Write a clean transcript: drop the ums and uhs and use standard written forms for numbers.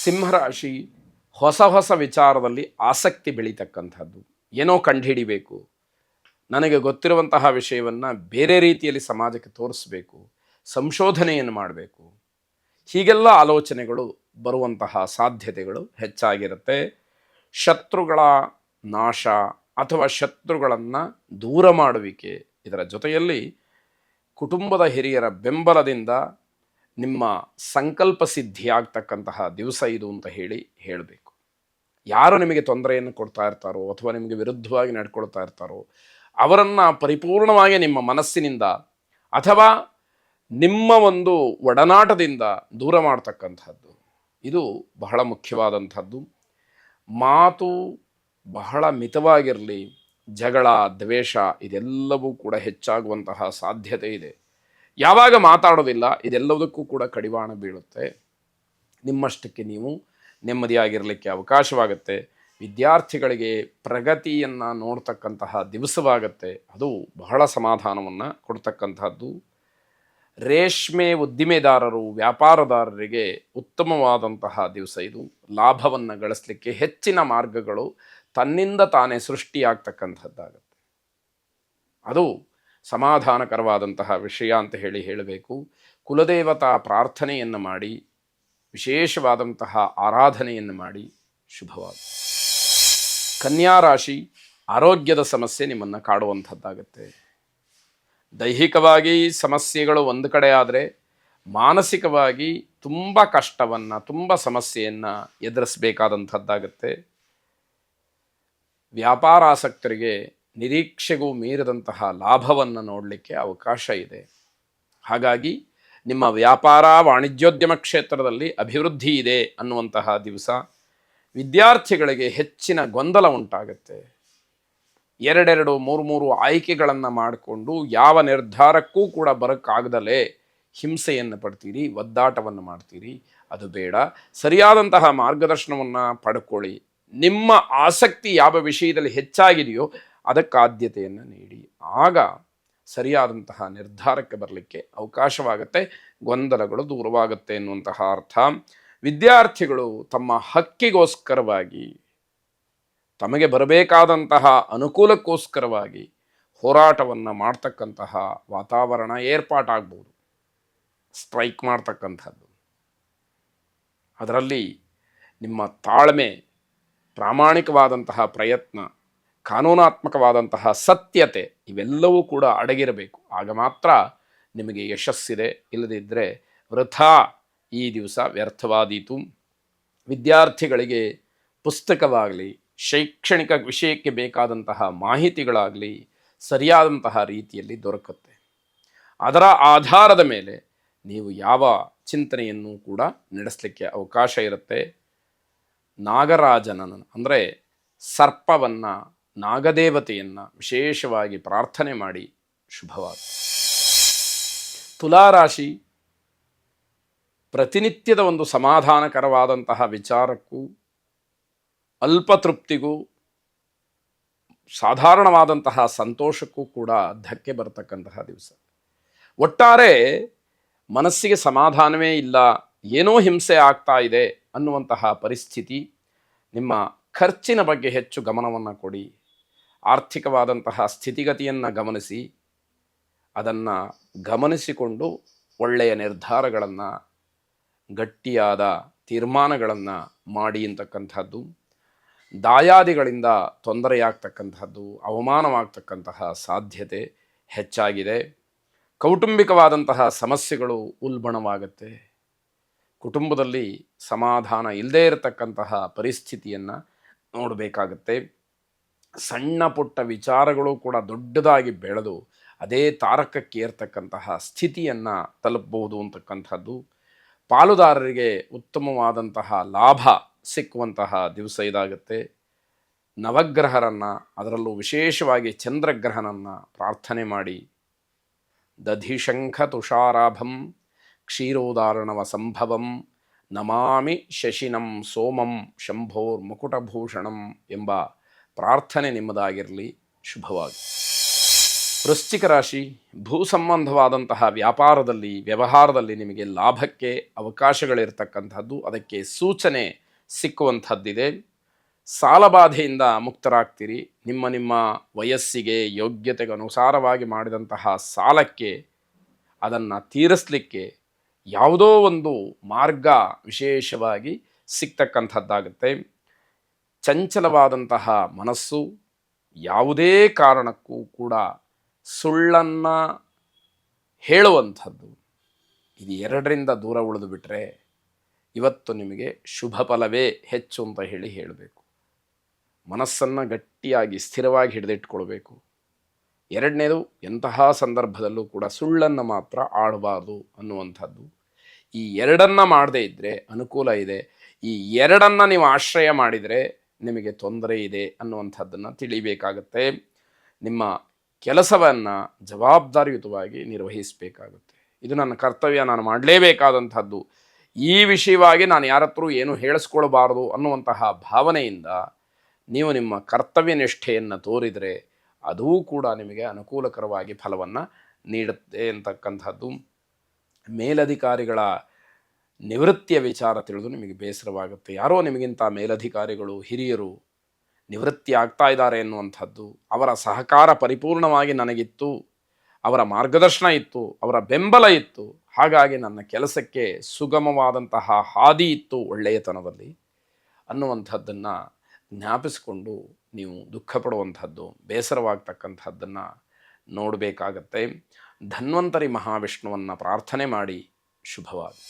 ಸಿಂಹರಾಶಿ ಹೊಸ ಹೊಸ ವಿಚಾರದಲ್ಲಿ ಆಸಕ್ತಿ ಬೆಳೀತಕ್ಕಂಥದ್ದು. ಏನೋ ಕಂಡುಹಿಡಿಬೇಕು, ನನಗೆ ಗೊತ್ತಿರುವಂತಹ ವಿಷಯವನ್ನು ಬೇರೆ ರೀತಿಯಲ್ಲಿ ಸಮಾಜಕ್ಕೆ ತೋರಿಸಬೇಕು, ಸಂಶೋಧನೆಯನ್ನು ಮಾಡಬೇಕು, ಹೀಗೆಲ್ಲ ಆಲೋಚನೆಗಳು ಬರುವಂತಹ ಸಾಧ್ಯತೆಗಳು ಹೆಚ್ಚಾಗಿರುತ್ತೆ. ಶತ್ರುಗಳ ನಾಶ ಅಥವಾ ಶತ್ರುಗಳನ್ನು ದೂರ ಮಾಡುವಿಕೆ, ಇದರ ಜೊತೆಯಲ್ಲಿ ಕುಟುಂಬದ ಹಿರಿಯರ ಬೆಂಬಲದಿಂದ ನಿಮ್ಮ ಸಂಕಲ್ಪ ಸಿದ್ಧಿಯಾಗ್ತಕ್ಕಂತಹ ದಿವಸ ಇದು ಅಂತ ಹೇಳಬೇಕು. ಯಾರು ನಿಮಗೆ ತೊಂದರೆಯನ್ನು ಕೊಡ್ತಾ ಇರ್ತಾರೋ ಅಥವಾ ನಿಮಗೆ ವಿರುದ್ಧವಾಗಿ ನಡ್ಕೊಳ್ತಾ ಇರ್ತಾರೋ ಅವರನ್ನು ಪರಿಪೂರ್ಣವಾಗಿ ನಿಮ್ಮ ಮನಸ್ಸಿನಿಂದ ಅಥವಾ ನಿಮ್ಮ ಒಂದು ಒಡನಾಟದಿಂದ ದೂರ ಮಾಡ್ತಕ್ಕಂಥದ್ದು ಇದು ಬಹಳ ಮುಖ್ಯವಾದಂಥದ್ದು. ಮಾತು ಬಹಳ ಮಿತವಾಗಿರಲಿ. ಜಗಳ, ದ್ವೇಷ ಇದೆಲ್ಲವೂ ಕೂಡ ಹೆಚ್ಚಾಗುವಂತಹ ಸಾಧ್ಯತೆ ಇದೆ. ಯಾವಾಗ ಮಾತಾಡೋದಿಲ್ಲ ಇದೆಲ್ಲದಕ್ಕೂ ಕೂಡ ಕಡಿವಾಣ ಬೀಳುತ್ತೆ. ನಿಮ್ಮಷ್ಟಕ್ಕೆ ನೀವು ನೆಮ್ಮದಿಯಾಗಿರಲಿಕ್ಕೆ ಅವಕಾಶವಾಗುತ್ತೆ. ವಿದ್ಯಾರ್ಥಿಗಳಿಗೆ ಪ್ರಗತಿಯನ್ನು ನೋಡ್ತಕ್ಕಂತಹ ದಿವಸವಾಗುತ್ತೆ. ಅದು ಬಹಳ ಸಮಾಧಾನವನ್ನು ಕೊಡ್ತಕ್ಕಂಥದ್ದು. ರೇಷ್ಮೆ ಉದ್ದಿಮೆದಾರರು, ವ್ಯಾಪಾರದಾರರಿಗೆ ಉತ್ತಮವಾದಂತಹ ದಿವಸ ಇದು. ಲಾಭವನ್ನು ಗಳಿಸಲಿಕ್ಕೆ ಹೆಚ್ಚಿನ ಮಾರ್ಗಗಳು ತನ್ನಿಂದ ತಾನೇ ಸೃಷ್ಟಿಯಾಗ್ತಕ್ಕಂಥದ್ದಾಗುತ್ತೆ. ಅದು ಸಮಾಧಾನಕರವಾದಂತಹ ವಿಷಯ ಅಂತ ಹೇಳಬೇಕು. ಕುಲದೇವತಾ ಪ್ರಾರ್ಥನೆಯನ್ನು ಮಾಡಿ, ವಿಶೇಷವಾದಂತಹ ಆರಾಧನೆಯನ್ನು ಮಾಡಿ ಶುಭವಾದ. ಕನ್ಯಾ ರಾಶಿ, ಆರೋಗ್ಯದ ಸಮಸ್ಯೆ ನಿಮ್ಮನ್ನು ಕಾಡುವಂಥದ್ದಾಗುತ್ತೆ. ದೈಹಿಕವಾಗಿ ಸಮಸ್ಯೆಗಳು ಒಂದು ಕಡೆ ಆದರೆ ಮಾನಸಿಕವಾಗಿ ತುಂಬ ಕಷ್ಟವನ್ನು, ತುಂಬ ಸಮಸ್ಯೆಯನ್ನು ಎದುರಿಸಬೇಕಾದಂಥದ್ದಾಗುತ್ತೆ. ವ್ಯಾಪಾರಾಸಕ್ತರಿಗೆ ನಿರೀಕ್ಷೆಗೂ ಮೀರಿದಂತಹ ಲಾಭವನ್ನು ನೋಡಲಿಕ್ಕೆ ಅವಕಾಶ ಇದೆ. ಹಾಗಾಗಿ ನಿಮ್ಮ ವ್ಯಾಪಾರ ವಾಣಿಜ್ಯೋದ್ಯಮ ಕ್ಷೇತ್ರದಲ್ಲಿ ಅಭಿವೃದ್ಧಿ ಇದೆ ಅನ್ನುವಂತಹ ದಿವಸ. ವಿದ್ಯಾರ್ಥಿಗಳಿಗೆ ಹೆಚ್ಚಿನ ಗೊಂದಲ ಉಂಟಾಗುತ್ತೆ. 2 3 ಆಯ್ಕೆಗಳನ್ನು ಮಾಡಿಕೊಂಡು ಯಾವ ನಿರ್ಧಾರಕ್ಕೂ ಕೂಡ ಬರೋಕ್ಕಾಗದಲೇ ಹಿಂಸೆಯನ್ನು ಪಡ್ತೀರಿ, ಒದ್ದಾಟವನ್ನು ಮಾಡ್ತೀರಿ. ಅದು ಬೇಡ. ಸರಿಯಾದಂತಹ ಮಾರ್ಗದರ್ಶನವನ್ನು ಪಡ್ಕೊಳ್ಳಿ. ನಿಮ್ಮ ಆಸಕ್ತಿ ಯಾವ ವಿಷಯದಲ್ಲಿ ಹೆಚ್ಚಾಗಿದೆಯೋ ಅದಕ್ಕೆ ಆದ್ಯತೆಯನ್ನು ನೀಡಿ. ಆಗ ಸರಿಯಾದಂತಹ ನಿರ್ಧಾರಕ್ಕೆ ಬರಲಿಕ್ಕೆ ಅವಕಾಶವಾಗುತ್ತೆ. ಗೊಂದಲಗಳು ದೂರವಾಗುತ್ತೆ ಎನ್ನುವಂತಹ ಅರ್ಥ. ವಿದ್ಯಾರ್ಥಿಗಳು ತಮ್ಮ ಹಕ್ಕಿಗೋಸ್ಕರವಾಗಿ, ತಮಗೆ ಬರಬೇಕಾದಂತಹ ಅನುಕೂಲಕ್ಕೋಸ್ಕರವಾಗಿ ಹೋರಾಟವನ್ನು ಮಾಡ್ತಕ್ಕಂತಹ ವಾತಾವರಣ ಏರ್ಪಾಟಾಗ್ಬೋದು. ಸ್ಟ್ರೈಕ್ ಮಾಡ್ತಕ್ಕಂಥದ್ದು. ಅದರಲ್ಲಿ ನಿಮ್ಮ ತಾಳ್ಮೆ, ಪ್ರಾಮಾಣಿಕವಾದಂತಹ ಪ್ರಯತ್ನ, ಕಾನೂನಾತ್ಮಕವಾದಂತಹ ಸತ್ಯತೆ ಇವೆಲ್ಲವೂ ಕೂಡ ಅಡಗಿರಬೇಕು. ಆಗ ಮಾತ್ರ ನಿಮಗೆ ಯಶಸ್ಸಿದೆ. ಇಲ್ಲದಿದ್ದರೆ ವೃಥಾ ಈ ದಿವಸ ವ್ಯರ್ಥವಾದೀತು. ವಿದ್ಯಾರ್ಥಿಗಳಿಗೆ ಪುಸ್ತಕವಾಗಲಿ, ಶೈಕ್ಷಣಿಕ ವಿಷಯಕ್ಕೆ ಬೇಕಾದಂತಹ ಮಾಹಿತಿಗಳಾಗಲಿ ಸರಿಯಾದಂತಹ ರೀತಿಯಲ್ಲಿ ದೊರಕುತ್ತೆ. ಅದರ ಆಧಾರದ ಮೇಲೆ ನೀವು ಯಾವ ಚಿಂತನೆಯನ್ನು ಕೂಡ ನಡೆಸಲಿಕ್ಕೆ ಅವಕಾಶ ಇರುತ್ತೆ. ನಾಗರಾಜನನ್ನು ಅಂದರೆ ಸರ್ಪವನ್ನು, ನಾಗದೇವತೆಯನ್ನು ವಿಶೇಷವಾಗಿ ಪ್ರಾರ್ಥನೆ ಮಾಡಿ ಶುಭವಾದ. ತುಲಾರಾಶಿ, ಪ್ರತಿನಿತ್ಯದ ಒಂದು ಸಮಾಧಾನಕರವಾದಂತಹ ವಿಚಾರಕ್ಕೂ ಅಲ್ಪತೃಪ್ತಿಗೂ ಸಾಧಾರಣವಾದಂತಹ ಸಂತೋಷಕ್ಕೂ ಕೂಡ ಧಕ್ಕೆ ಬರತಕ್ಕಂತಹ ದಿವಸ. ಒಟ್ಟಾರೆ ಮನಸ್ಸಿಗೆ ಸಮಾಧಾನವೇ ಇಲ್ಲ, ಏನೋ ಹಿಂಸೆ ಆಗ್ತಾ ಇದೆ ಅನ್ನುವಂತಹ ಪರಿಸ್ಥಿತಿ. ನಿಮ್ಮ ಖರ್ಚಿನ ಬಗ್ಗೆ ಹೆಚ್ಚು ಗಮನವನ್ನು ಕೊಡಿ. ಆರ್ಥಿಕವಾದಂತಹ ಸ್ಥಿತಿಗತಿಯನ್ನು ಗಮನಿಸಿ, ಅದನ್ನು ಗಮನಿಸಿಕೊಂಡು ಒಳ್ಳೆಯ ನಿರ್ಧಾರಗಳನ್ನು, ಗಟ್ಟಿಯಾದ ತೀರ್ಮಾನಗಳನ್ನು ಮಾಡಿ ಅಂತಕ್ಕಂಥದ್ದು. ದಾಯಾದಿಗಳಿಂದ ತೊಂದರೆಯಾಗ್ತಕ್ಕಂಥದ್ದು, ಅವಮಾನವಾಗ್ತಕ್ಕಂತಹ ಸಾಧ್ಯತೆ ಹೆಚ್ಚಾಗಿದೆ. ಕೌಟುಂಬಿಕವಾದಂತಹ ಸಮಸ್ಯೆಗಳು ಉಲ್ಬಣವಾಗುತ್ತೆ. ಕುಟುಂಬದಲ್ಲಿ ಸಮಾಧಾನ ಇಲ್ಲದೇ ಇರತಕ್ಕಂತಹ ಪರಿಸ್ಥಿತಿಯನ್ನು ನೋಡಬೇಕಾಗತ್ತೆ. ಸಣ್ಣ ಪುಟ್ಟ ವಿಚಾರಗಳು ಕೂಡ ದೊಡ್ಡದಾಗಿ ಬೆಳೆದು ಅದೇ ತಾರಕಕ್ಕೆ ಏರ್ತಕ್ಕಂತಹ ಸ್ಥಿತಿಯನ್ನು ತಲುಪಬಹುದು ಅಂತಕ್ಕಂಥದ್ದು. ಪಾಲುದಾರರಿಗೆ ಉತ್ತಮವಾದಂತಹ ಲಾಭ ಸಿಕ್ಕುವಂತಹ ದಿವಸ ಇದಾಗುತ್ತೆ. ನವಗ್ರಹರನ್ನು, ಅದರಲ್ಲೂ ವಿಶೇಷವಾಗಿ ಚಂದ್ರಗ್ರಹನನ್ನು ಪ್ರಾರ್ಥನೆ ಮಾಡಿ. ದಧಿಶಂಖ ತುಷಾರಾಭಂ ಕ್ಷೀರೋದಾರಣವ ಸಂಭವಂ ನಮಾಮಿ ಶಶಿನಂ ಸೋಮಂ ಶಂಭೋರ್ ಮುಕುಟಭೂಷಣಂ ಎಂಬ ಪ್ರಾರ್ಥನೆ ನಿಮ್ಮದಾಗಿರಲಿ. ಶುಭವಾಗಿ. ವೃಶ್ಚಿಕ ರಾಶಿ, ಭೂ ಸಂಬಂಧವಾದಂತಹ ವ್ಯಾಪಾರದಲ್ಲಿ ವ್ಯವಹಾರದಲ್ಲಿ ನಿಮಗೆ ಲಾಭಕ್ಕೆ ಅವಕಾಶಗಳಿರ್ತಕ್ಕಂಥದ್ದು, ಅದಕ್ಕೆ ಸೂಚನೆ ಸಿಕ್ಕುವಂಥದ್ದಿದೆ. ಸಾಲಬಾಧೆಯಿಂದ ಮುಕ್ತರಾಗ್ತೀರಿ. ನಿಮ್ಮ ವಯಸ್ಸಿಗೆ ಯೋಗ್ಯತೆಗೆ ಅನುಸಾರವಾಗಿ ಮಾಡಿದಂತಹ ಸಾಲಕ್ಕೆ ಅದನ್ನು ತೀರಿಸಲಿಕ್ಕೆ ಯಾವುದೋ ಒಂದು ಮಾರ್ಗ ವಿಶೇಷವಾಗಿ ಸಿಗ್ತಕ್ಕಂಥದ್ದಾಗುತ್ತೆ. ಚಂಚಲವಾದಂತಹ ಮನಸ್ಸು, ಯಾವುದೇ ಕಾರಣಕ್ಕೂ ಕೂಡ ಸುಳ್ಳನ್ನು ಹೇಳುವಂಥದ್ದು, ಇದು ಎರಡರಿಂದ ದೂರ ಉಳಿದು ಬಿಟ್ಟರೆ ಇವತ್ತು ನಿಮಗೆ ಶುಭ ಫಲವೇ ಹೆಚ್ಚು ಅಂತ ಹೇಳಬೇಕು. ಮನಸ್ಸನ್ನು ಗಟ್ಟಿಯಾಗಿ ಸ್ಥಿರವಾಗಿ ಹಿಡಿದಿಟ್ಕೊಳ್ಬೇಕು. ಎರಡನೇದು, ಎಂತಹ ಸಂದರ್ಭದಲ್ಲೂ ಕೂಡ ಸುಳ್ಳನ್ನು ಮಾತ್ರ ಆಡಬಾರ್ದು ಅನ್ನುವಂಥದ್ದು. ಈ ಎರಡನ್ನು ಮಾಡದೇ ಇದ್ದರೆ ಅನುಕೂಲ ಇದೆ, ಈ ಎರಡನ್ನು ನೀವು ಆಶ್ರಯ ಮಾಡಿದರೆ ನಿಮಗೆ ತೊಂದರೆ ಇದೆ ಅನ್ನುವಂಥದ್ದನ್ನು ತಿಳಿಬೇಕಾಗತ್ತೆ. ನಿಮ್ಮ ಕೆಲಸವನ್ನು ಜವಾಬ್ದಾರಿಯುತವಾಗಿ ನಿರ್ವಹಿಸಬೇಕಾಗುತ್ತೆ. ಇದು ನನ್ನ ಕರ್ತವ್ಯ, ನಾನು ಮಾಡಲೇಬೇಕಾದಂಥದ್ದು, ಈ ವಿಷಯವಾಗಿ ನಾನು ಯಾರ ಹತ್ರ ಏನು ಹೇಳಿಸ್ಕೊಳ್ಬಾರ್ದು ಅನ್ನುವಂತಹ ಭಾವನೆಯಿಂದ ನೀವು ನಿಮ್ಮ ಕರ್ತವ್ಯ ನಿಷ್ಠೆಯನ್ನು ತೋರಿದರೆ ಅದೂ ಕೂಡ ನಿಮಗೆ ಅನುಕೂಲಕರವಾಗಿ ಫಲವನ್ನು ನೀಡುತ್ತೆ ಅಂತಕ್ಕಂಥದ್ದು. ಮೇಲಧಿಕಾರಿಗಳ ನಿವೃತ್ತಿಯ ವಿಚಾರ ತಿಳಿದು ನಿಮಗೆ ಬೇಸರವಾಗುತ್ತೆ. ಯಾರೋ ನಿಮಗಿಂತ ಮೇಲಧಿಕಾರಿಗಳು, ಹಿರಿಯರು ನಿವೃತ್ತಿ ಆಗ್ತಾ ಇದ್ದಾರೆ ಎನ್ನುವಂಥದ್ದು, ಅವರ ಸಹಕಾರ ಪರಿಪೂರ್ಣವಾಗಿ ನನಗಿತ್ತು, ಅವರ ಮಾರ್ಗದರ್ಶನ ಇತ್ತು, ಅವರ ಬೆಂಬಲ ಇತ್ತು, ಹಾಗಾಗಿ ನನ್ನ ಕೆಲಸಕ್ಕೆ ಸುಗಮವಾದಂತಹ ಹಾದಿ ಇತ್ತು ಒಳ್ಳೆಯತನದಲ್ಲಿ ಅನ್ನುವಂಥದ್ದನ್ನು ಜ್ಞಾಪಿಸಿಕೊಂಡು ನೀವು ದುಃಖ ಪಡುವಂಥದ್ದು, ಬೇಸರವಾಗ್ತಕ್ಕಂಥದ್ದನ್ನು ನೋಡಬೇಕಾಗತ್ತೆ. ಧನ್ವಂತರಿ ಮಹಾವಿಷ್ಣುವನ್ನು ಪ್ರಾರ್ಥನೆ ಮಾಡಿ. ಶುಭವಾಗಿ.